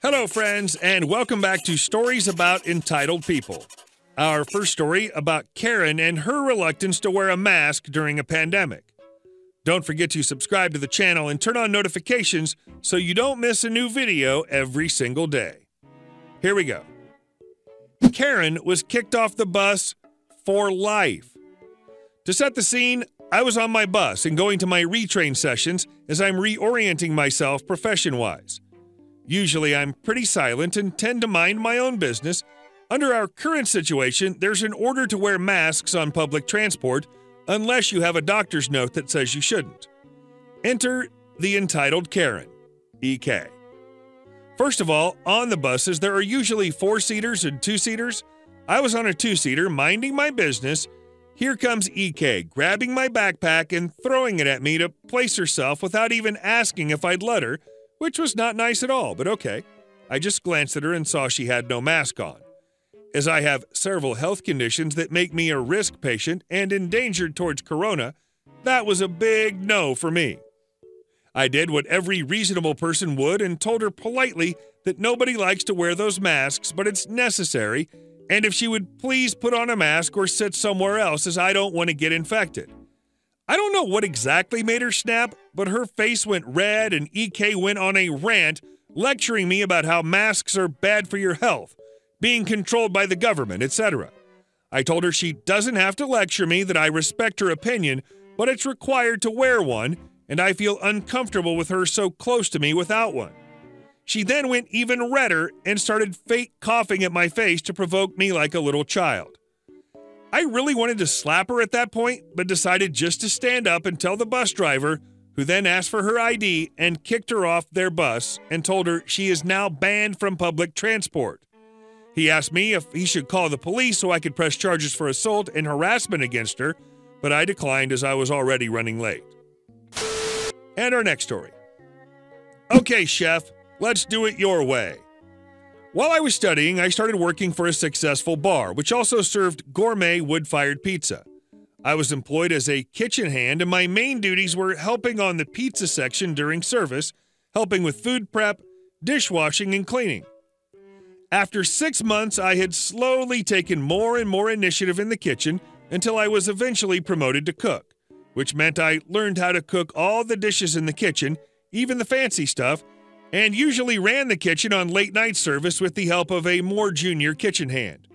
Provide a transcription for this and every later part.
Hello, friends, and welcome back to Stories About Entitled People. Our first story about Karen and her reluctance to wear a mask during a pandemic. Don't forget to subscribe to the channel and turn on notifications so you don't miss a new video every single day. Here we go. Karen was kicked off the bus for life. To set the scene, I was on my bus and going to my retrain sessions as I'm reorienting myself profession-wise. Usually I'm pretty silent and tend to mind my own business. Under our current situation, there's an order to wear masks on public transport unless you have a doctor's note that says you shouldn't. Enter the entitled Karen, EK. First of all, on the buses, there are usually 4-seaters and 2-seaters. I was on a 2-seater, minding my business. Here comes EK, grabbing my backpack and throwing it at me to place herself without even asking if I'd let her, which was not nice at all, but okay. I just glanced at her and saw she had no mask on. As I have several health conditions that make me a risk patient and endangered towards corona, that was a big no for me. I did what every reasonable person would and told her politely that nobody likes to wear those masks, but it's necessary, and if she would please put on a mask or sit somewhere else as I don't want to get infected. I don't know what exactly made her snap, but her face went red and EK went on a rant lecturing me about how masks are bad for your health, being controlled by the government, etc. I told her she doesn't have to lecture me, that I respect her opinion, but it's required to wear one, and I feel uncomfortable with her so close to me without one. She then went even redder and started fake coughing at my face to provoke me like a little child. I really wanted to slap her at that point, but decided just to stand up and tell the bus driver, who then asked for her ID and kicked her off their bus and told her she is now banned from public transport. He asked me if he should call the police so I could press charges for assault and harassment against her, but I declined as I was already running late. And our next story. Okay, chef, let's do it your way. While I was studying, I started working for a successful bar, which also served gourmet wood-fired pizza. I was employed as a kitchen hand, and my main duties were helping on the pizza section during service, helping with food prep, dishwashing, and cleaning. After 6 months, I had slowly taken more and more initiative in the kitchen until I was eventually promoted to cook, which meant I learned how to cook all the dishes in the kitchen, even the fancy stuff, and usually ran the kitchen on late-night service with the help of a more junior kitchen hand.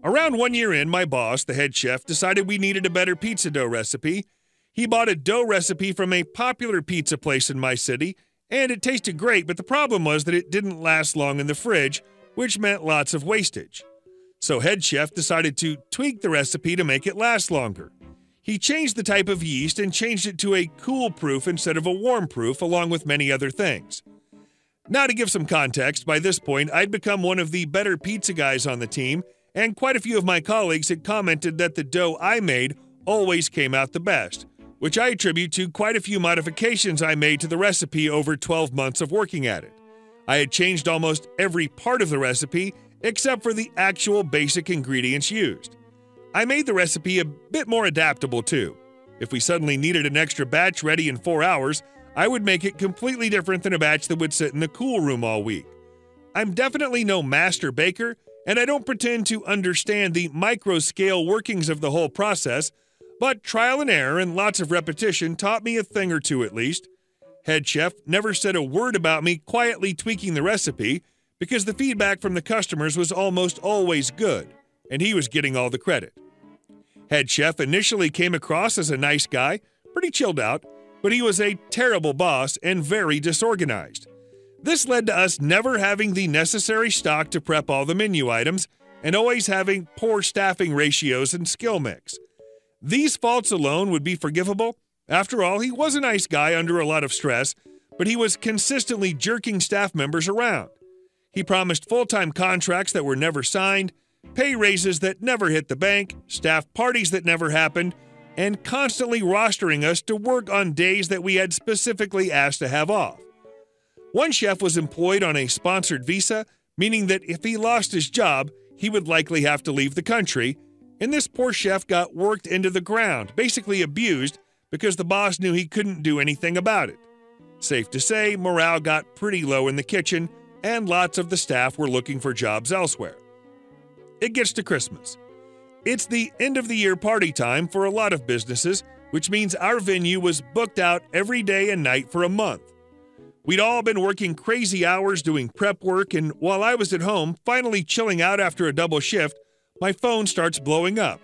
Around 1 year in, my boss, the head chef, decided we needed a better pizza dough recipe. He bought a dough recipe from a popular pizza place in my city, and it tasted great, but the problem was that it didn't last long in the fridge, which meant lots of wastage. So head chef decided to tweak the recipe to make it last longer. He changed the type of yeast and changed it to a cool proof instead of a warm proof, along with many other things. Now, to give some context, by this point, I'd become one of the better pizza guys on the team, and quite a few of my colleagues had commented that the dough I made always came out the best, which I attribute to quite a few modifications I made to the recipe over 12 months of working at it. I had changed almost every part of the recipe, except for the actual basic ingredients used. I made the recipe a bit more adaptable, too. If we suddenly needed an extra batch ready in 4 hours, I would make it completely different than a batch that would sit in the cool room all week. I'm definitely no master baker, and I don't pretend to understand the micro-scale workings of the whole process, but trial and error and lots of repetition taught me a thing or two at least. Head chef never said a word about me quietly tweaking the recipe because the feedback from the customers was almost always good, and he was getting all the credit. Head chef initially came across as a nice guy, pretty chilled out, but he was a terrible boss and very disorganized. This led to us never having the necessary stock to prep all the menu items and always having poor staffing ratios and skill mix. These faults alone would be forgivable. After all, he was a nice guy under a lot of stress, but he was consistently jerking staff members around. He promised full-time contracts that were never signed, pay raises that never hit the bank, staff parties that never happened, and constantly rostering us to work on days that we had specifically asked to have off. One chef was employed on a sponsored visa, meaning that if he lost his job, he would likely have to leave the country, and this poor chef got worked into the ground, basically abused, because the boss knew he couldn't do anything about it. Safe to say, morale got pretty low in the kitchen, and lots of the staff were looking for jobs elsewhere. It gets to Christmas. It's the end-of-the-year party time for a lot of businesses, which means our venue was booked out every day and night for a month. We'd all been working crazy hours doing prep work, and while I was at home, finally chilling out after a double shift, my phone starts blowing up.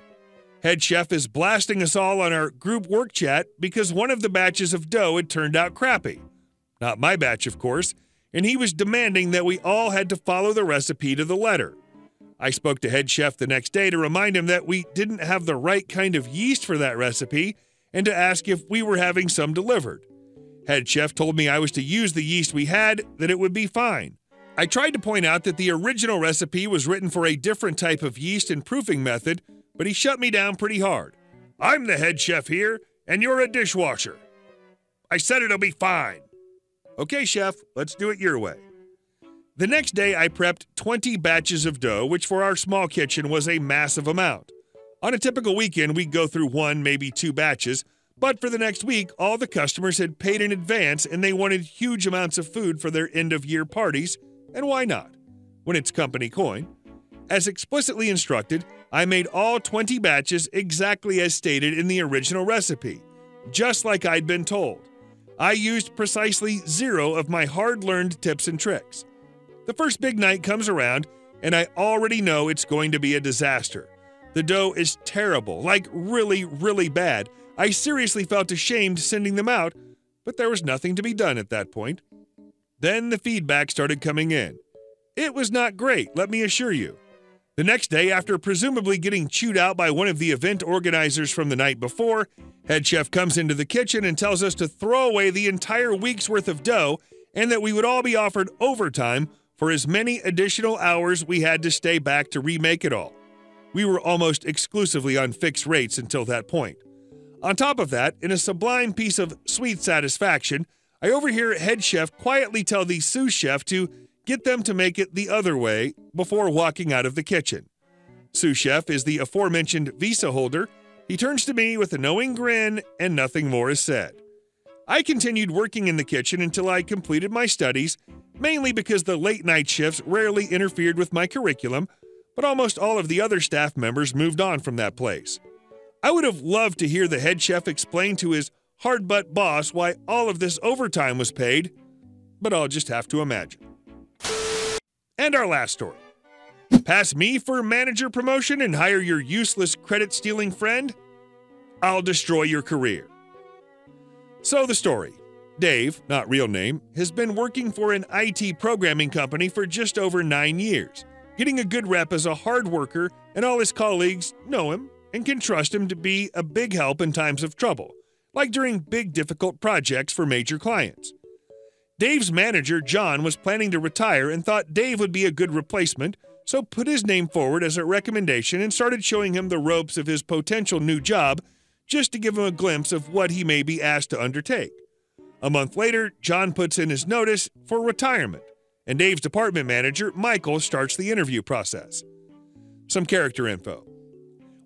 Head chef is blasting us all on our group work chat because one of the batches of dough had turned out crappy. Not my batch, of course, and he was demanding that we all had to follow the recipe to the letter. I spoke to head chef the next day to remind him that we didn't have the right kind of yeast for that recipe and to ask if we were having some delivered. Head chef told me I was to use the yeast we had, that it would be fine. I tried to point out that the original recipe was written for a different type of yeast and proofing method, but he shut me down pretty hard. "I'm the head chef here, and you're a dishwasher. I said it'll be fine." "Okay, chef, let's do it your way." The next day, I prepped 20 batches of dough, which for our small kitchen was a massive amount. On a typical weekend, we'd go through 1, maybe 2 batches, but for the next week, all the customers had paid in advance and they wanted huge amounts of food for their end-of-year parties, and why not, when it's company coin? As explicitly instructed, I made all 20 batches exactly as stated in the original recipe, just like I'd been told. I used precisely 0 of my hard-learned tips and tricks. The first big night comes around, and I already know it's going to be a disaster. The dough is terrible, like really, really bad. I seriously felt ashamed sending them out, but there was nothing to be done at that point. Then the feedback started coming in. It was not great, let me assure you. The next day, after presumably getting chewed out by one of the event organizers from the night before, head chef comes into the kitchen and tells us to throw away the entire week's worth of dough and that we would all be offered overtime for as many additional hours we had to stay back to remake it all. We were almost exclusively on fixed rates until that point. On top of that, in a sublime piece of sweet satisfaction, I overhear head chef quietly tell the sous chef to get them to make it the other way before walking out of the kitchen. Sous chef is the aforementioned visa holder. He turns to me with a knowing grin and nothing more is said. I continued working in the kitchen until I completed my studies, mainly because the late-night shifts rarely interfered with my curriculum, but almost all of the other staff members moved on from that place. I would have loved to hear the head chef explain to his hard-butt boss why all of this overtime was paid, but I'll just have to imagine. And our last story. Pass me for manager promotion and hire your useless credit-stealing friend? I'll destroy your career. So the story. Dave, not real name, has been working for an IT programming company for just over 9 years, getting a good rep as a hard worker, and all his colleagues know him and can trust him to be a big help in times of trouble, like during big difficult projects for major clients. Dave's manager, John, was planning to retire and thought Dave would be a good replacement, so put his name forward as a recommendation and started showing him the ropes of his potential new job just to give him a glimpse of what he may be asked to undertake. A month later, John puts in his notice for retirement, and Dave's department manager, Michael, starts the interview process. Some character info.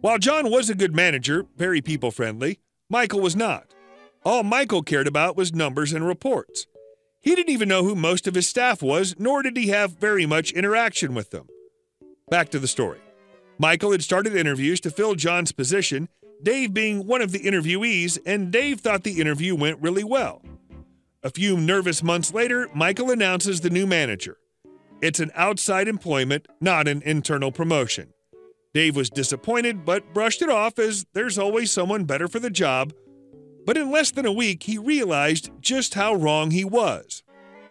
While John was a good manager, very people-friendly, Michael was not. All Michael cared about was numbers and reports. He didn't even know who most of his staff was, nor did he have very much interaction with them. Back to the story. Michael had started interviews to fill John's position, Dave being one of the interviewees, and Dave thought the interview went really well. A few nervous months later, Michael announces the new manager. It's an outside employment, not an internal promotion. Dave was disappointed, but brushed it off as there's always someone better for the job. But in less than a week, he realized just how wrong he was.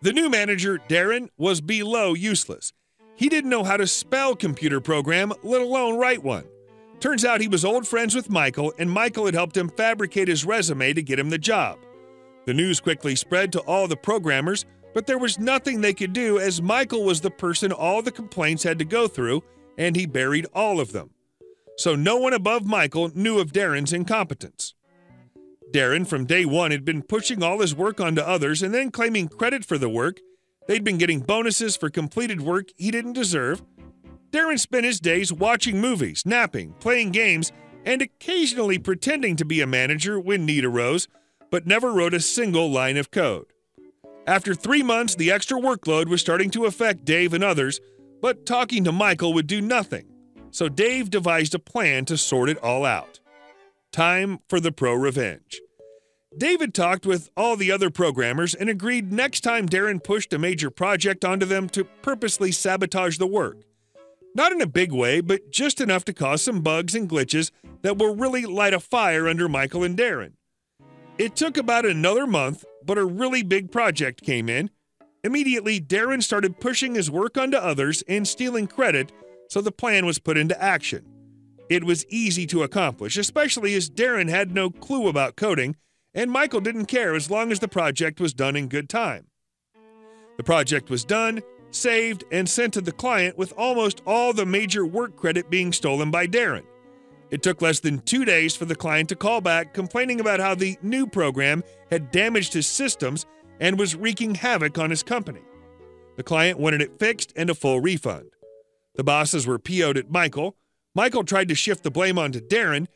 The new manager, Darren, was below useless. He didn't know how to spell computer program, let alone write one. Turns out he was old friends with Michael, and Michael had helped him fabricate his resume to get him the job. The news quickly spread to all the programmers, but there was nothing they could do as Michael was the person all the complaints had to go through, and he buried all of them. So no one above Michael knew of Darren's incompetence. Darren, from day one, had been pushing all his work onto others and then claiming credit for the work. They'd been getting bonuses for completed work he didn't deserve. Darren spent his days watching movies, napping, playing games, and occasionally pretending to be a manager when need arose, but never wrote a single line of code. After 3 months, the extra workload was starting to affect Dave and others, but talking to Michael would do nothing. So Dave devised a plan to sort it all out. Time for the pro revenge. David talked with all the other programmers and agreed next time Darren pushed a major project onto them to purposely sabotage the work. Not in a big way, but just enough to cause some bugs and glitches that will really light a fire under Michael and Darren. It took about another month, but a really big project came in. Immediately, Darren started pushing his work onto others and stealing credit, so the plan was put into action. It was easy to accomplish, especially as Darren had no clue about coding, and Michael didn't care as long as the project was done in good time. The project was done, saved, and sent to the client with almost all the major work credit being stolen by Darren. It took less than 2 days for the client to call back complaining about how the new program had damaged his systems and was wreaking havoc on his company. The client wanted it fixed and a full refund. The bosses were PO'd at Michael. Michael tried to shift the blame onto Darren.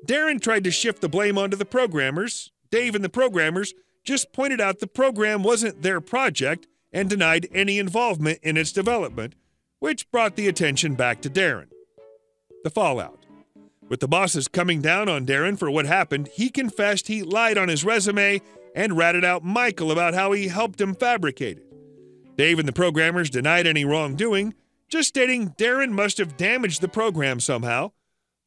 Darren tried to shift the blame onto the programmers. Dave and the programmers just pointed out the program wasn't their project and denied any involvement in its development, which brought the attention back to Darren. The fallout. With the bosses coming down on Darren for what happened, he confessed he lied on his resume and ratted out Michael about how he helped him fabricate it. Dave and the programmers denied any wrongdoing, just stating Darren must have damaged the program somehow.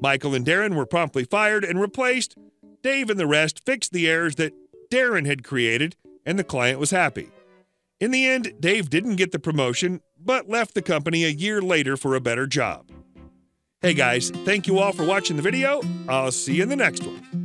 Michael and Darren were promptly fired and replaced. Dave and the rest fixed the errors that Darren had created, and the client was happy. In the end, Dave didn't get the promotion, but left the company a year later for a better job. Hey guys, thank you all for watching the video. I'll see you in the next one.